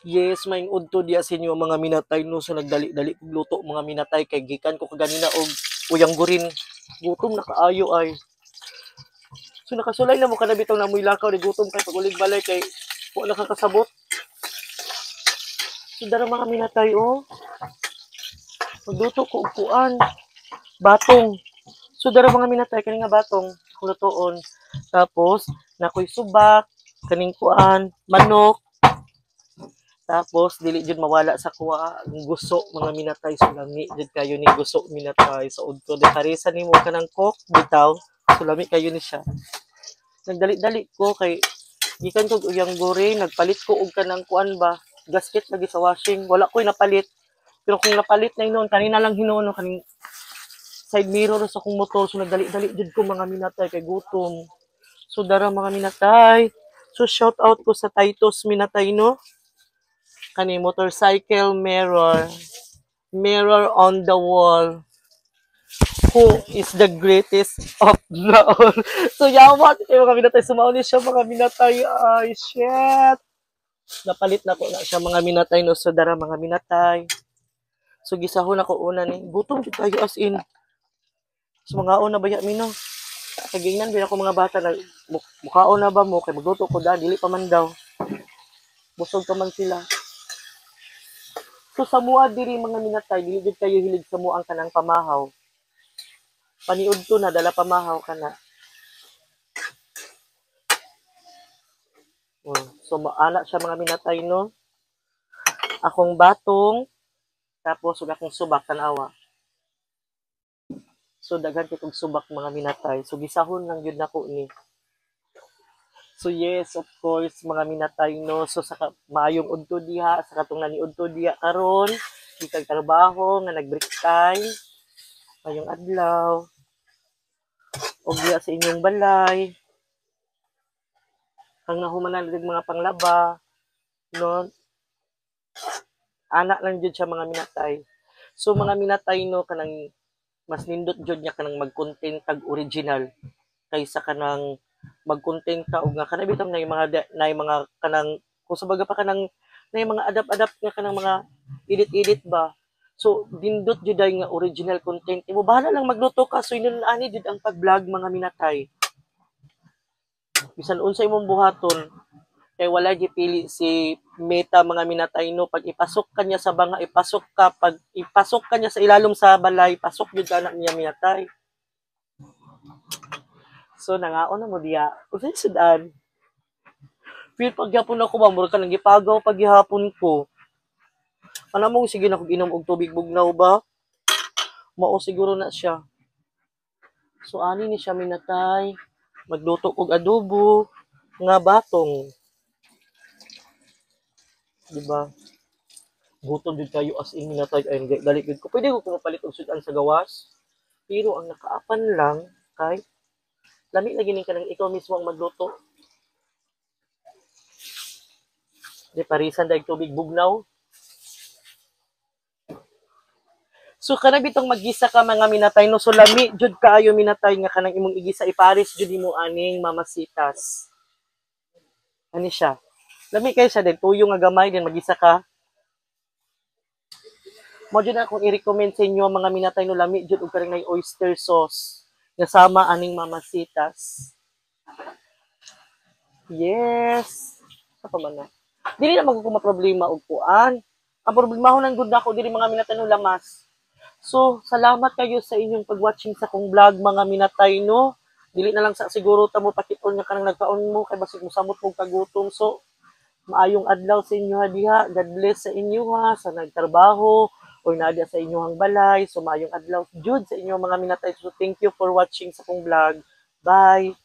Yes, maing udto diya sa inyo mga minatay no, so nagdali-dali kog luto mga minatay kay gikan ko kaganina og uyang gurin. Gutom na kaayo ay. So nakasulay na mo kada bitong namoy lakaw ni gutom kay pagulig balay kay wa nakakasabot. So dara mga minatay oh. Magluto ko og kuan, batong. So dara mga minatay kani nga batong lutoon. Tapos nakoy subak, kaning kuan, manok. Tapos dili jud mawala sa kuha ang guso mga minatay sulami jud kayo ni guso minatay sa udto de paresa nimo kanang cook bitaw sulami kayo ni siya. Nagdali-dali ko kay gikan kog uyang gore nagpalit ko og kanang kuan ba gasket lagi sa washing wala ko'y napalit pero kung napalit na inon kanina lang hinuno kaning side mirror sa akong motor so nagdali-dali jud ko mga minatay kay gutom. So dara mga minatay. So shout out ko sa Titus minatay no. Kani motorcycle mirror. Mirror on the wall. Who is the greatest of the all? So yaman mga minatay sumaon ni siya mga minatay ay shit. Napalit na ko na siya mga minatay no so dara mga minatay. So gisahon ako una ni gutom jud kayo as in. So mga una baya mi no. Kagingnan bin ako mga bata na mukhaon na ba mo kay magluto ko da dili pa man daw. Busog pa man sila. So sa mua diri mga minatay dili jud kayo hilig sa muang kanang pamahaw. Paniud to na dala pamahaw kana. So maana siya mga minatay no. Akong batong tapos ug akong subak tan-awa. So daghan kay kog subak mga minatay. So gisahon lang gyud nako ni. So yes, of course, mga minatay no. So sa maayong udto diha, sa katong naniudto diha karon, gikag trabaho nga nag-break time. Mayong adlaw. Og diha sa inyong balay. Kang nahumanan dig mga panglaba, no. Anak lang jud siya mga minatay. So mga minatay no kanang mas nindot jud niya kanang mag-content tag original kaysa kanang mag-content ka og nga kana bitong na mga kanang kung sa baga pa kanang na mga adapt-adapt nga kanang mga edit-edit ba. So dindot jud ay nga original content. Imo bahala lang magluto ka so inon ani jud ang pag-vlog mga minatay. Bisan unsa imong buhaton kay wala gipili si Meta mga minatay no pag ipasok kanya sa banga ipasok ka pag ipasok kanya sa ilalom sa balay pasok jud ka na niya minatay. So nangaon na mo diya. Unsay sudan? Feel pagyapon ako ba mura ka nang gipagaw paghihapon ko. Ana mo sige na kog inom og tubig bugnaw ba? Mao siguro na siya. So ani ni siya minatay. Magluto og adobo nga batong. Di ba? Gutom jud kayo as in minatay ay dali gud ko. Pwede ko mapalit og sudan sa gawas. Pero ang nakaapan lang kay lami lagi ning kanang ikaw mismo ang magluto. Di parisan dahil tubig bugnaw. So kana bitong maggisa ka mga minatay no so lami jud kaayo minatay nga kanang imong igisa ipares jud mo aning mamasitas. Ani siya. Lami kay siya din tuyo nga gamay din magisa ka. Mo jud akong i-recommend sa inyo mga minatay no lami jud og karang oyster sauce nga sama aning mamasitas. Yes. Sa pa man na. Dili na magko problema og kuan. Ang problema ho nang gud nako diri mga minatay no lamas. So, salamat kayo sa inyong pag-watching sa kong vlog mga minatay no. Dili na lang sa siguro ta mo pakit-on nga kanang nagkaon mo kay basig mo samot mong kagutom. So, maayong adlaw sa inyo ha diha. God bless sa inyo ha sa nagtrabaho or nadia sa inyong balay. So, maayong adlaw jud sa inyo mga minatay. So, thank you for watching sa kong vlog. Bye.